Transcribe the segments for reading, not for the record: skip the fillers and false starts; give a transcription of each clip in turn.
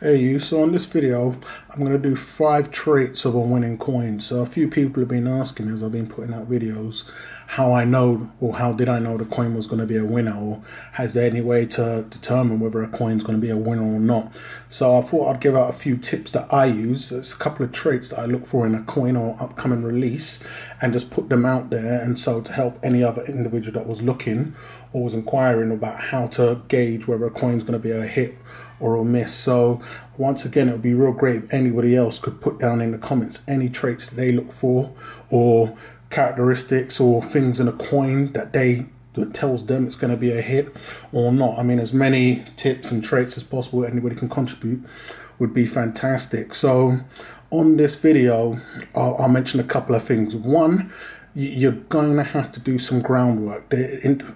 Hey you, so on this video I'm going to do 5 traits of a winning coin. So a few people have been asking me as I've been putting out videos how I know, or how did I know the coin was going to be a winner, or has there any way to determine whether a coin is going to be a winner or not. So I thought I'd give out a few tips that I use. There's a couple of traits that I look for in a coin or upcoming release and just put them out there, and so to help any other individual that was looking or was inquiring about how to gauge whether a coin is going to be a hit or a miss. So once again, it would be real great if anybody else could put down in the comments any traits that they look for, or characteristics or things in a coin that tells them it's going to be a hit or not. I mean, as many tips and traits as possible anybody can contribute would be fantastic. So on this video I'll mention a couple of things. One, you're going to have to do some groundwork.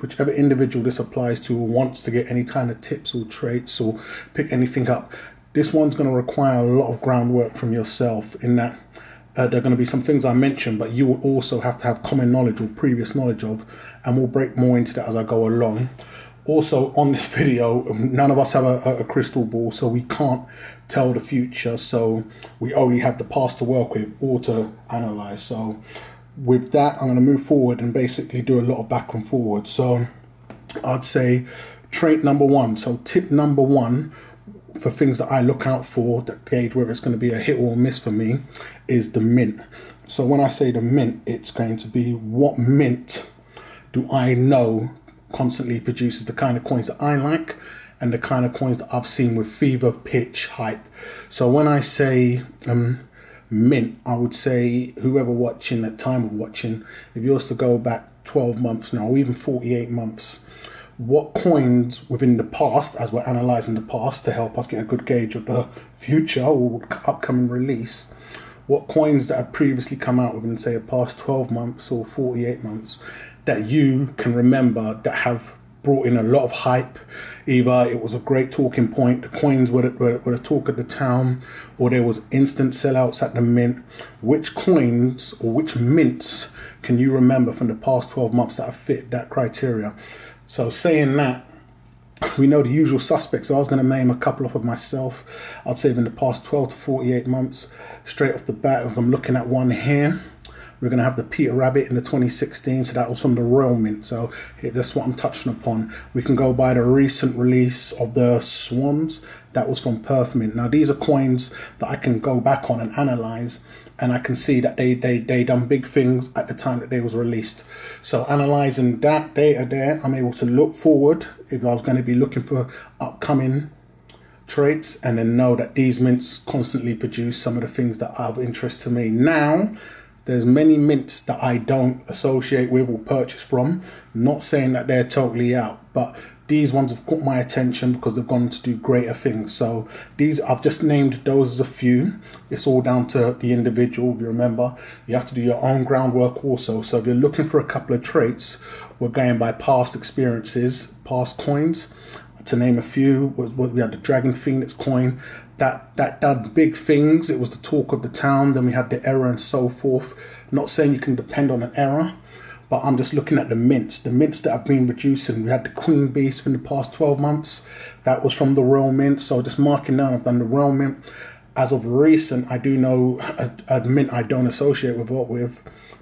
Whichever individual this applies to wants to get any kind of tips or traits or pick anything up, this one's going to require a lot of groundwork from yourself, in that there are going to be some things I mentioned, but you will also have to have common knowledge or previous knowledge of, and we'll break more into that as I go along. Also, on this video, none of us have a crystal ball, so we can't tell the future, so we only have the past to work with or to analyze. So with that, I'm going to move forward and basically do a lot of back and forward. So I'd say trait number 1. So tip number 1 for things that I look out for that gauge whether it's going to be a hit or a miss for me is the mint. So when I say the mint, it's going to be what mint do I know constantly produces the kind of coins that I like and the kind of coins that I've seen with fever, pitch, hype. So when I say mint, I would say whoever watching at time of watching, if you was to go back 12 months now, or even 48 months, what coins within the past, as we're analysing the past to help us get a good gauge of the future or upcoming release, what coins that have previously come out within, say, the past 12 months or 48 months that you can remember that have brought in a lot of hype. Either it was a great talking point, the coins were the talk of the town, or there was instant sellouts at the mint. Which coins or which mints can you remember from the past 12 months that have fit that criteria? So saying that, we know the usual suspects. So I was going to name a couple off of myself. I'd say in the past 12 to 48 months, straight off the bat, as I'm looking at one here, we're going to have the Peter Rabbit in the 2016, so that was from the Royal Mint. So that's what I'm touching upon. We can go by the recent release of the Swans, that was from Perth Mint. Now these are coins that I can go back on and analyze, and I can see that they done big things at the time that they was released. So analyzing that data there, I'm able to look forward if I was going to be looking for upcoming traits, and then know that these mints constantly produce some of the things that are of interest to me. Now, there's many mints that I don't associate with or purchase from. Not saying that they're totally out, but these ones have caught my attention because they've gone to do greater things. So these, I've just named those as a few. It's all down to the individual. If you remember, you have to do your own groundwork also. So if you're looking for a couple of traits, we're going by past experiences, past coins. To name a few, we had the Dragon Phoenix coin that did big things. It was the talk of the town. Then we had the error and so forth. Not saying you can depend on an error, but I'm just looking at the mints that have been producing. We had the Queen Beast from the past 12 months. That was from the Royal Mint. So just marking down, I've done the Royal Mint. As of recent, I do know a mint I don't associate with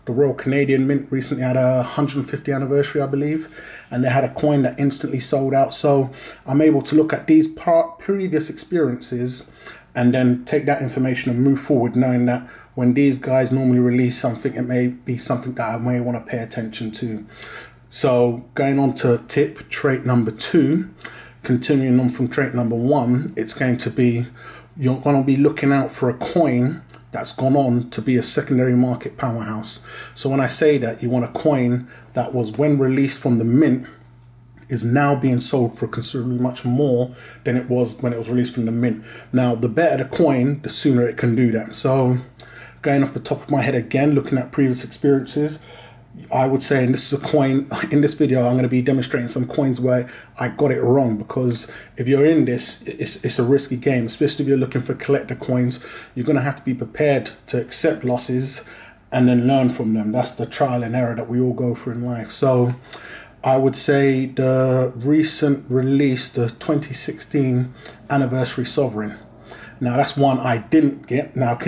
the Royal Canadian Mint recently had a 150th anniversary, I believe, and they had a coin that instantly sold out. So I'm able to look at these previous experiences and then take that information and move forward, knowing that when these guys normally release something, it may be something that I may want to pay attention to. So going on to trait number 2, continuing on from trait number 1, it's going to be, you're going to be looking out for a coin that's gone on to be a secondary market powerhouse. So when I say that, you want a coin that was, when released from the mint, is now being sold for considerably much more than it was when it was released from the mint. Now, the better the coin, the sooner it can do that. So going off the top of my head again, looking at previous experiences, I would say, and this is a coin, in this video I'm going to be demonstrating some coins where I got it wrong, because if you're in this, it's a risky game, especially if you're looking for collector coins. You're going to have to be prepared to accept losses and then learn from them. That's the trial and error that we all go through in life. So I would say the recent release, the 2016 anniversary Sovereign, Now that's one I didn't get. Now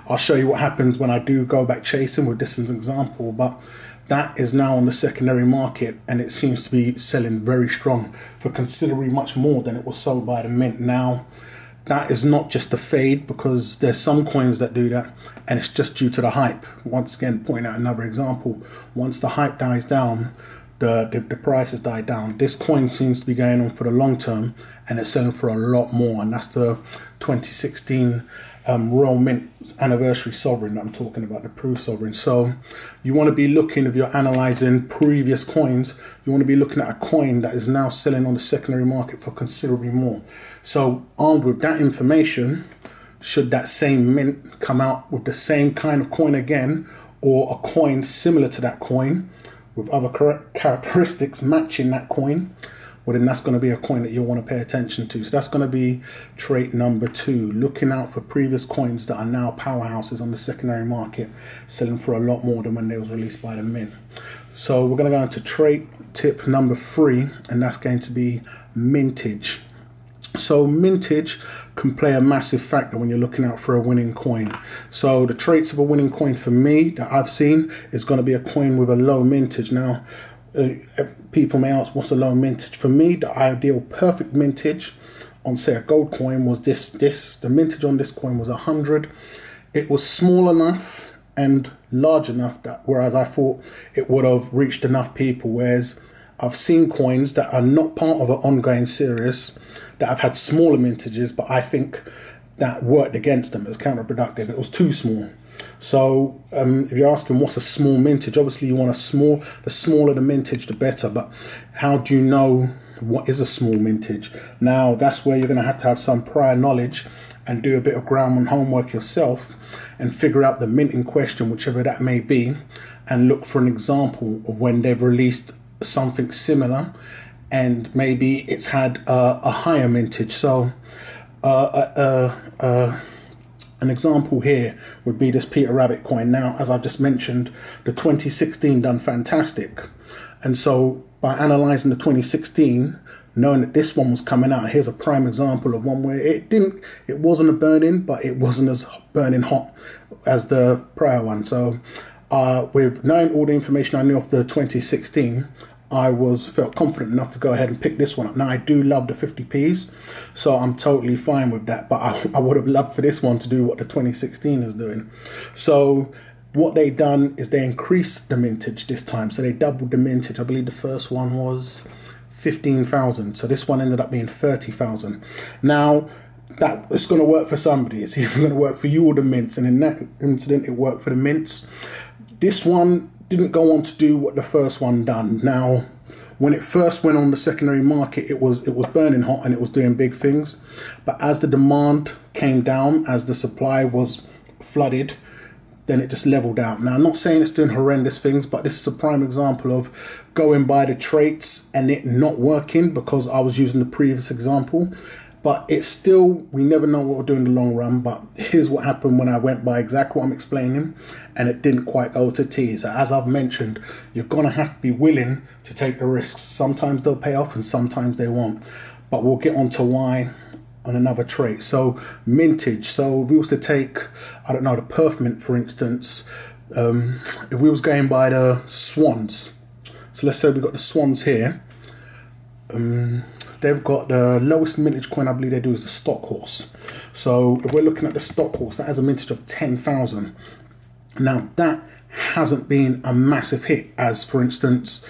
I'll show you what happens when I do go back chasing with this as an example, but that is now on the secondary market and it seems to be selling very strong for considerably much more than it was sold by the mint. Now that is not just a fade, because there's some coins that do that and it's just due to the hype. Once again, pointing out another example, once the hype dies down, the prices die down. This coin seems to be going on for the long term and it's selling for a lot more, and that's the 2016 Royal Mint anniversary sovereign that I'm talking about, the proof sovereign. So you want to be looking, if you're analyzing previous coins, you want to be looking at a coin that is now selling on the secondary market for considerably more. So armed with that information, should that same mint come out with the same kind of coin again, or a coin similar to that coin with other characteristics matching that coin, well then that's going to be a coin that you'll want to pay attention to. So that's going to be trait number 2, looking out for previous coins that are now powerhouses on the secondary market, selling for a lot more than when they was released by the mint. So we're going to go into trait tip number 3, and that's going to be mintage. So mintage can play a massive factor when you're looking out for a winning coin. So the traits of a winning coin for me that I've seen is going to be a coin with a low mintage. Now, people may ask, what's a low mintage? For me, the ideal perfect mintage on, say, a gold coin was this. The mintage on this coin was 100. It was small enough and large enough that, whereas I thought it would have reached enough people, whereas I've seen coins that are not part of an ongoing series that have had smaller mintages, but I think that worked against them as counterproductive. It was too small. So if you're asking what's a small mintage, obviously you want the smaller the mintage, the better. But how do you know what is a small mintage? Now that's where you're going to have some prior knowledge and do a bit of ground homework yourself and figure out the mint in question, whichever that may be, and look for an example of when they've released something similar and maybe it's had a higher mintage. So an example here would be this Peter Rabbit coin. Now, as I've just mentioned, the 2016 done fantastic, and so by analysing the 2016, knowing that this one was coming out, here's a prime example of one where it wasn't a burn-in, but it wasn't as burning hot as the prior one. So with knowing all the information I knew of the 2016, I felt confident enough to go ahead and pick this one up. Now, I do love the 50p's, so I'm totally fine with that, but I would have loved for this one to do what the 2016 is doing. So what they done is they increased the mintage this time. So they doubled the mintage. I believe the first one was 15,000. So this one ended up being 30,000. Now, that it's going to work for somebody. It's either going to work for you or the mints. And in that incident, it worked for the mints. This one didn't go on to do what the first one done. Now, when it first went on the secondary market, it was burning hot and it was doing big things. But as the demand came down, as the supply was flooded, then it just leveled out. Now, I'm not saying it's doing horrendous things, but this is a prime example of going by the traits and it not working, because I was using the previous example. But it's still, we never know what we'll do in the long run. But here's what happened when I went by exactly what I'm explaining, and it didn't quite go to T. So as I've mentioned, you're going to have to be willing to take the risks. Sometimes they'll pay off and sometimes they won't. But we'll get on to why on another trait. So mintage. So if we was to take, I don't know, the Perth Mint, for instance, if we was going by the swans. So let's say we've got the swans here. They've got the lowest mintage coin I believe they do is the stock horse. So if we're looking at the stock horse, that has a mintage of 10,000. Now that hasn't been a massive hit, as for instance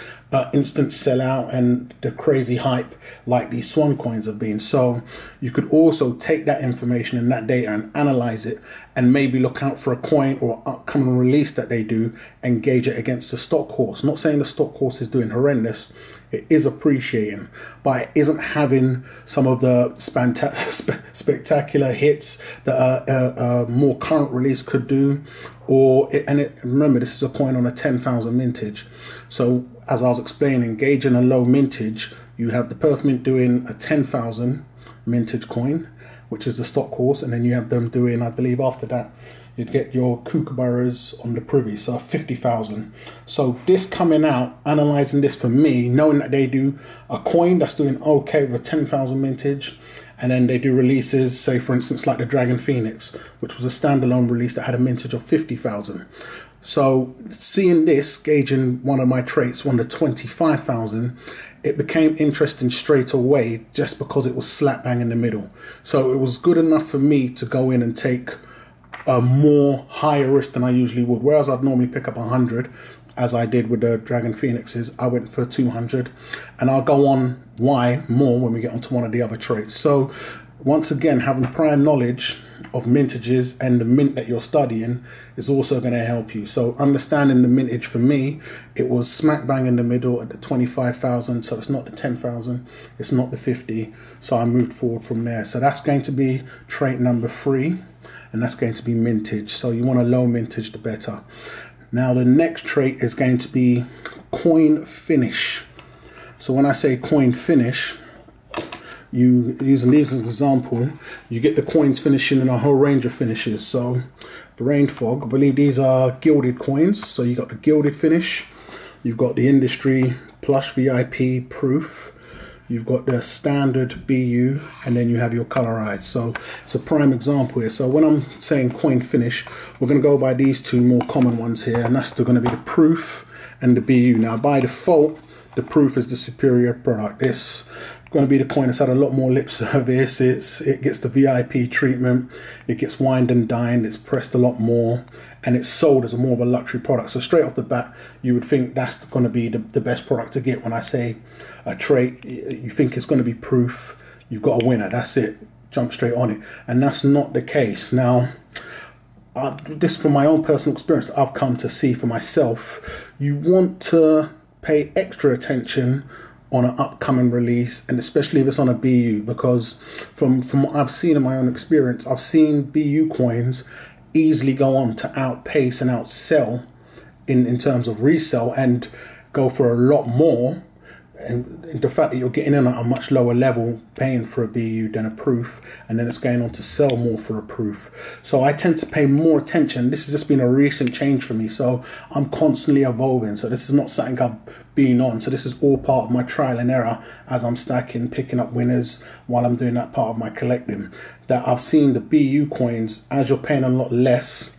instant sellout and the crazy hype like these swan coins have been. So you could also take that information and that data and analyze it and maybe look out for a coin or upcoming release that they do and gauge it against the stock horse. Not saying the stock horse is doing horrendous, it is appreciating, but it isn't having some of the spectacular hits that a more current release could do. Remember, this is a coin on a 10,000 mintage. So as I was explaining, gauging a low mintage, you have the Perth Mint doing a 10,000 mintage coin, which is the stock horse, and then you have them doing, I believe after that, you'd get your kookaburras on the privy, so 50,000. So this coming out, analysing this for me, knowing that they do a coin that's doing okay with a 10,000 mintage, and then they do releases, say for instance like the Dragon Phoenix, which was a standalone release that had a mintage of 50,000. So seeing this, gauging one of my traits, one of the 25,000, it became interesting straight away just because it was slap bang in the middle. So it was good enough for me to go in and take a more higher risk than I usually would. Whereas I'd normally pick up 100, as I did with the Dragon Phoenixes, I went for 200. And I'll go on why more when we get onto one of the other traits. So once again, having prior knowledge of mintages and the mint that you're studying is also going to help you. So understanding the mintage, for me, it was smack bang in the middle at the 25,000. So it's not the 10,000, it's not the 50. So I moved forward from there. So that's going to be trait number 3, and that's going to be mintage. So you want a low mintage, the better. Now the next trait is going to be coin finish. So when I say coin finish, using these as an example, you get the coins finishing in a whole range of finishes. So Brain Fog, I believe these are gilded coins. So you got the gilded finish, you've got the industry plush VIP proof, you've got the standard BU, and then you have your colorized. So it's a prime example here. So when I'm saying coin finish, we're going to go by these two more common ones here, and that's still going to be the proof and the BU. Now by default, the proof is the superior product. It's going to be the coin that's had a lot more lip service. It gets the VIP treatment, it gets wined and dined, it's pressed a lot more, and it's sold as a more of a luxury product. So straight off the bat, you would think that's going to be the best product to get. When I say a trait, you think it's going to be proof, you've got a winner, that's it, jump straight on it. And that's not the case. Now, this from my own personal experience that I've come to see for myself, you want to pay extra attention on an upcoming release, and especially if it's on a BU, because from what I've seen in my own experience, I've seen BU coins easily go on to outpace and outsell in terms of resale and go for a lot more. And the fact that you're getting in at a much lower level, paying for a BU than a proof, and then it's going on to sell more for a proof. So I tend to pay more attention. This has just been a recent change for me, so I'm constantly evolving. So this is not something I've been on. So this is all part of my trial and error as I'm stacking, picking up winners while I'm doing that part of my collecting. That I've seen the BU coins, as you're paying a lot less,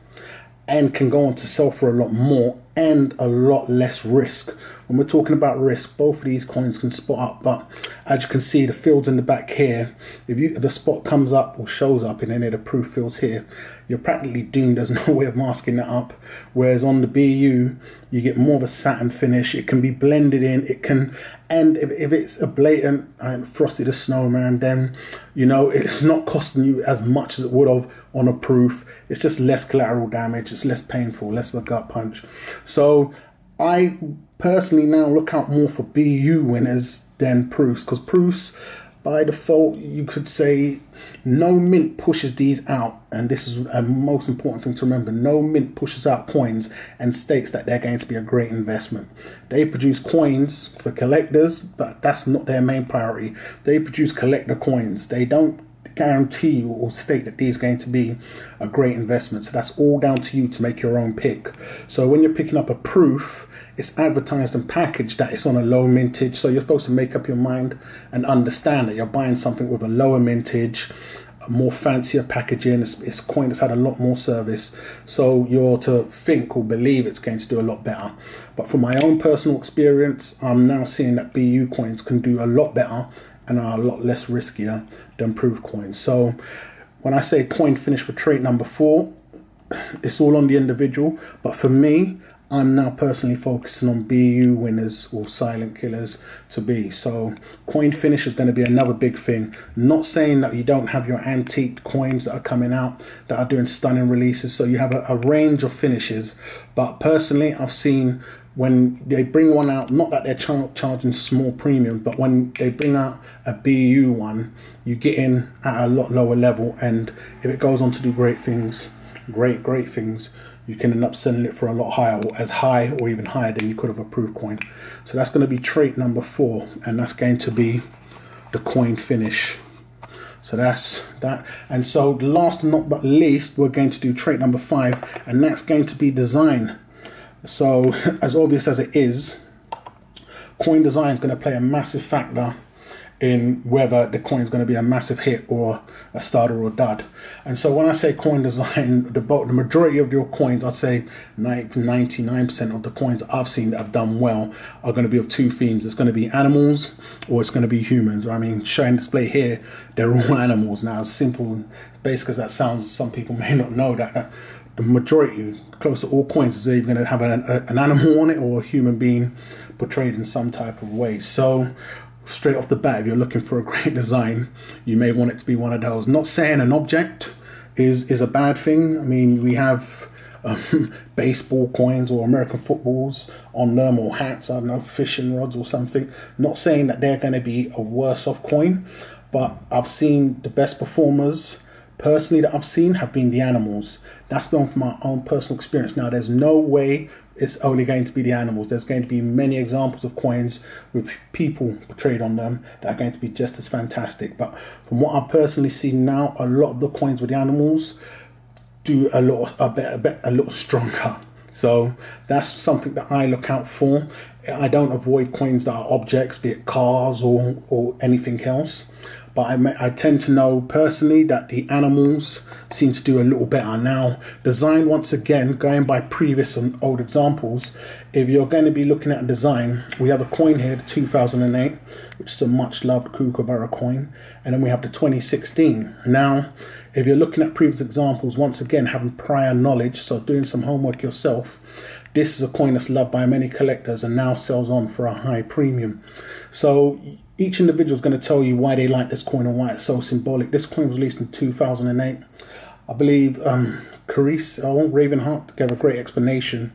and can go on to sell for a lot more and a lot less risk. When we're talking about risk, both of these coins can spot up, but as you can see, the fields in the back here, if the spot comes up or shows up in any of the proof fields here, you're practically doomed. There's no way of masking that up. Whereas on the BU, you get more of a satin finish. It can be blended in. It can, and if it's a blatant Frosty the Snowman, then you know it's not costing you as much as it would have on a proof. It's just less collateral damage. It's less painful, less of a gut punch. So I personally now look out more for BU winners than proofs, because proofs, by default, you could say no mint pushes these out, and this is a most important thing to remember. No mint pushes out coins and states that they're going to be a great investment. They produce coins for collectors, but that's not their main priority. They produce collector coins. They don't guarantee you or state that these are going to be a great investment. So that's all down to you to make your own pick. So when you're picking up a proof, it's advertised and packaged that it's on a low mintage. So you're supposed to make up your mind and understand that you're buying something with a lower mintage, a more fancier packaging. It's a coin that's had a lot more service. So you're to think or believe it's going to do a lot better. But from my own personal experience, I'm now seeing that BU coins can do a lot better and are a lot less riskier than proof coins. So when I say coin finish for trait number 4, it's all on the individual. But for me, I'm now personally focusing on BU winners or silent killers to be. So coin finish is going to be another big thing. Not saying that you don't have your antique coins that are coming out that are doing stunning releases. So you have a range of finishes. But personally, I've seen when they bring one out, not that they're charging small premium, but when they bring out a BU one, you get in at a lot lower level, and if it goes on to do great things, great things, you can end up selling it for a lot higher, or as high or even higher than you could have a proof coin. So that's going to be trait number 4, and that's going to be the coin finish. So that's that. And so last but not least, we're going to do trait number 5, and that's going to be design. So as obvious as it is, coin design is going to play a massive factor in whether the coin is going to be a massive hit or a starter or a dud. And so when I say coin design, the majority of your coins, I'd say 99% of the coins I've seen that have done well are going to be of two themes. It's going to be animals or it's going to be humans. I mean, showing display here, they're all animals. Now, as simple, basic as that sounds, some people may not know that the majority, close to all coins, is either going to have an animal on it or a human being portrayed in some type of way. So straight off the bat, if you're looking for a great design, you may want it to be one of those. Not saying an object is a bad thing. I mean, we have baseball coins or American footballs on them, or hats, I don't know, fishing rods or something. Not saying that they're going to be a worse off coin, but I've seen the best performers personally that I've seen have been the animals. That's been from my own personal experience. Now, there's no way it's only going to be the animals. There's going to be many examples of coins with people portrayed on them that are going to be just as fantastic. But from what I've personally seen now, a lot of the coins with the animals do a little stronger. So that's something that I look out for. I don't avoid coins that are objects, be it cars or anything else. But I tend to know personally that the animals seem to do a little better. Now, design, once again, going by previous and old examples, if you're going to be looking at a design, we have a coin here, the 2008, which is a much loved Kookaburra coin. And then we have the 2016. Now, if you're looking at previous examples, once again, having prior knowledge, so doing some homework yourself, this is a coin that's loved by many collectors and now sells on for a high premium. So each individual is going to tell you why they like this coin and why it's so symbolic. This coin was released in 2008. I believe Carice Ravenheart gave a great explanation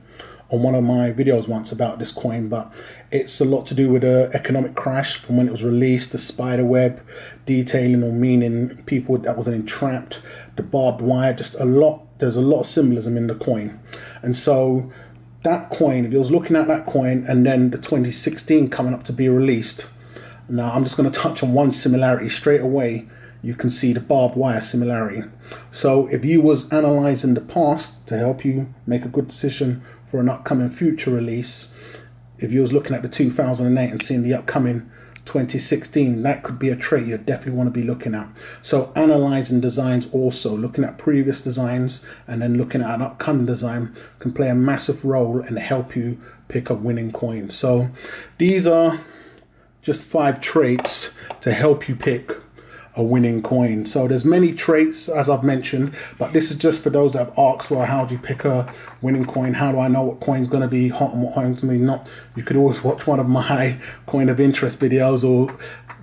on one of my videos once about this coin, but it's a lot to do with the economic crash from when it was released, the spider web detailing or meaning people that was entrapped, the barbed wire, just a lot. There's a lot of symbolism in the coin. And so that coin, if you was looking at that coin and then the 2016 coming up to be released, now I'm just going to touch on one similarity straight away. You can see the barbed wire similarity. So if you was analyzing the past to help you make a good decision for an upcoming future release, if you was looking at the 2008 and seeing the upcoming 2016, that could be a trait you definitely want to be looking at. So analyzing designs, also looking at previous designs and then looking at an upcoming design, can play a massive role and help you pick a winning coin. So these are just 5 traits to help you pick a winning coin. So there's many traits, as I've mentioned, but this is just for those that have asked, well, how do you pick a winning coin? How do I know what coin's going to be hot and what coin's going to be not? You could always watch one of my coin of interest videos or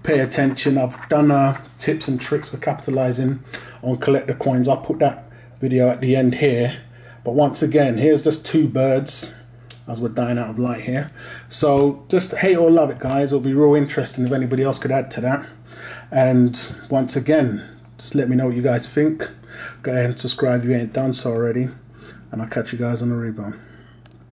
pay attention. I've done tips and tricks for capitalizing on collector coins. I'll put that video at the end here. But once again, here's just 2 birds as we're dying out of light here. So just hate or love it, guys. It'll be real interesting if anybody else could add to that. And once again, just let me know what you guys think. Go ahead and subscribe if you ain't done so already. And I'll catch you guys on the rebound.